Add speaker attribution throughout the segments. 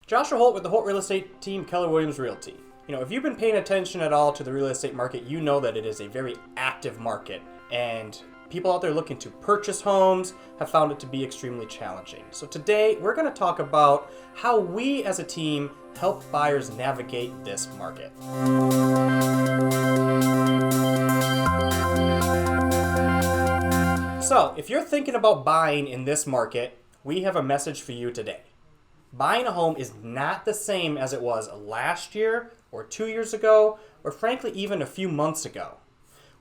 Speaker 1: Joshua Holt with the Holt Real Estate Team, Keller Williams Realty. If you've been paying attention at all to the real estate market, you know that it is a very active market, and people out there looking to purchase homes have found it to be extremely challenging. So today, we're going to talk about how we as a team help buyers navigate this market. So, if you're thinking about buying in this market, we have a message for you today. Buying a home is not the same as it was last year or 2 years ago, or frankly even a few months ago.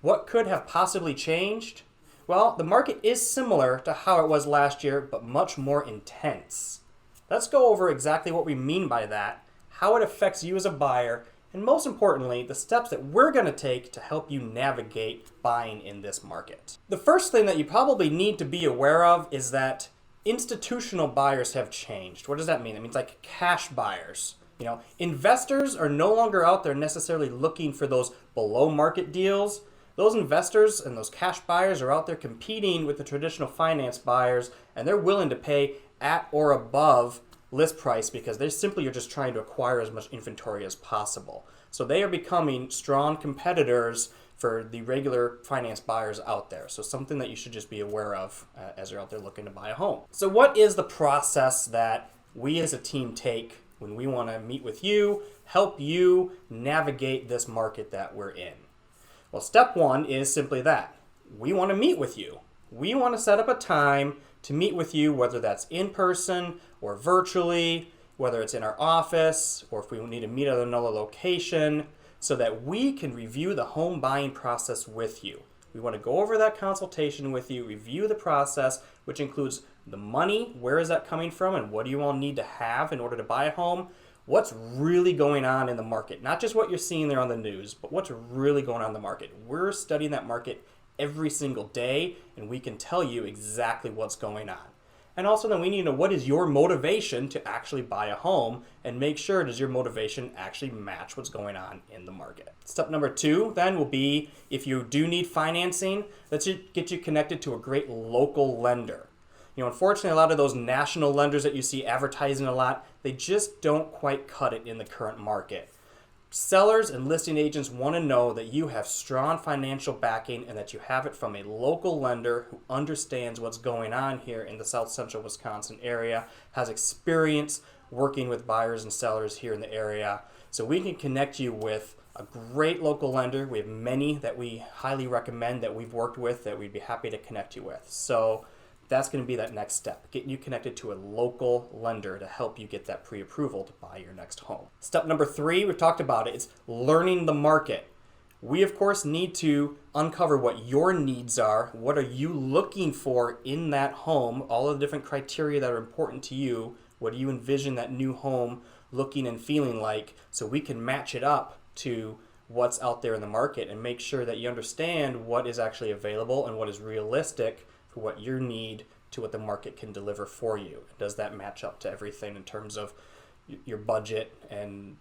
Speaker 1: What could have possibly changed? Well, the market is similar to how it was last year, but much more intense. Let's go over exactly what we mean by that, how it affects you as a buyer, and most importantly, the steps that we're going to take to help you navigate buying in this market. The first thing that you probably need to be aware of is that institutional buyers have changed. What does that mean? It means like cash buyers. Investors are no longer out there necessarily looking for those below market deals. Those investors and those cash buyers are out there competing with the traditional finance buyers, and they're willing to pay at or above list price because they simply are just trying to acquire as much inventory as possible. So they are becoming strong competitors for the regular finance buyers out there. So something that you should just be aware of as you're out there looking to buy a home. So what is the process that we as a team take when we want to meet with you, help you navigate this market that we're in? Well, step one is simply that. We want to meet with you. We want to set up a time to meet with you, whether that's in person or virtually, whether it's in our office or if we need to meet at another location, so that we can review the home buying process with you. We want to go over that consultation with you, review the process, which includes the money, where is that coming from, and what do you all need to have in order to buy a home? What's really going on in the market? Not just what you're seeing there on the news, but what's really going on in the market. We're studying that market every single day, and we can tell you exactly what's going on. And also then we need to know what is your motivation to actually buy a home, and make sure does your motivation actually match what's going on in the market. Step number two then will be, if you do need financing, let's get you connected to a great local lender. Unfortunately, a lot of those national lenders that you see advertising a lot, they just don't quite cut it in the current market. Sellers and listing agents want to know that you have strong financial backing and that you have it from a local lender who understands what's going on here in the South Central Wisconsin area, has experience working with buyers and sellers here in the area. So we can connect you with a great local lender. We have many that we highly recommend that we've worked with that we'd be happy to connect you with. So that's going to be that next step, getting you connected to a local lender to help you get that pre-approval to buy your next home. Step number three, we've talked about it, it's learning the market. We, of course, need to uncover what your needs are. What are you looking for in that home? All of the different criteria that are important to you. What do you envision that new home looking and feeling like, so we can match it up to what's out there in the market and make sure that you understand what is actually available and what is realistic for what your need to what the market can deliver for you. Does that match up to everything in terms of your budget and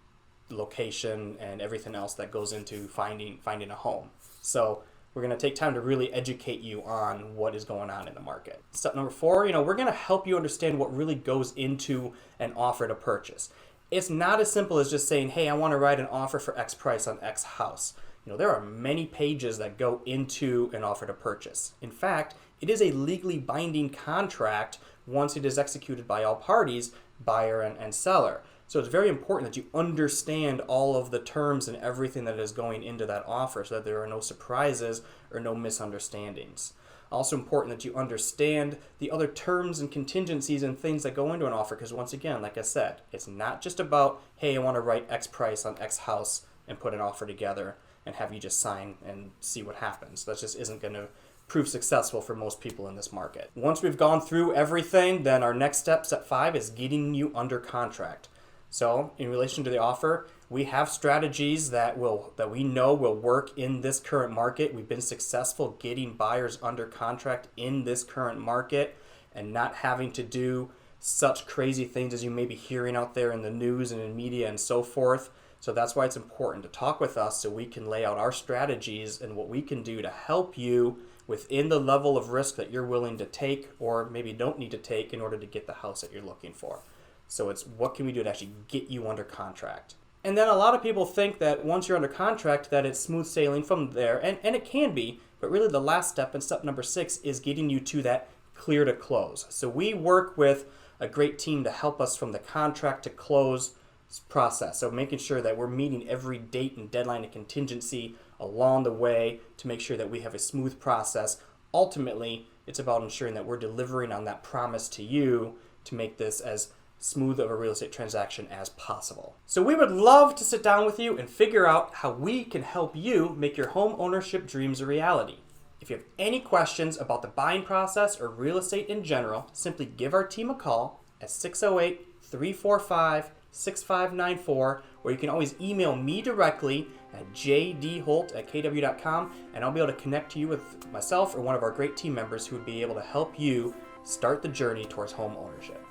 Speaker 1: location and everything else that goes into finding a home? So we're going to take time to really educate you on what is going on in the market. Step number four, we're going to help you understand what really goes into an offer to purchase. It's not as simple as just saying, hey, I want to write an offer for X price on X house. There are many pages that go into an offer to purchase. In fact, it is a legally binding contract once it is executed by all parties, buyer and seller. So it's very important that you understand all of the terms and everything that is going into that offer so that there are no surprises or no misunderstandings. Also important that you understand the other terms and contingencies and things that go into an offer, because once again, like I said, it's not just about, hey, I want to write X price on X house and put an offer together and have you just sign and see what happens. That just isn't going to prove successful for most people in this market. Once we've gone through everything, then our next step, step 5, is getting you under contract. So in relation to the offer, we have strategies that we know will work in this current market. We've been successful getting buyers under contract in this current market and not having to do such crazy things as you may be hearing out there in the news and in media and so forth. So that's why it's important to talk with us so we can lay out our strategies and what we can do to help you within the level of risk that you're willing to take or maybe don't need to take in order to get the house that you're looking for. So it's what can we do to actually get you under contract. And then a lot of people think that once you're under contract that it's smooth sailing from there, and it can be, but really the last step, and step number 6, is getting you to that clear to close. So we work with a great team to help us from the contract to close process. So making sure that we're meeting every date and deadline and contingency along the way to make sure that we have a smooth process. Ultimately, it's about ensuring that we're delivering on that promise to you to make this as smooth of a real estate transaction as possible. So we would love to sit down with you and figure out how we can help you make your home ownership dreams a reality. If you have any questions about the buying process or real estate in general, simply give our team a call at 608-345-6594, or you can always email me directly at jdholt@kw.com, and I'll be able to connect you with myself or one of our great team members who would be able to help you start the journey towards home ownership.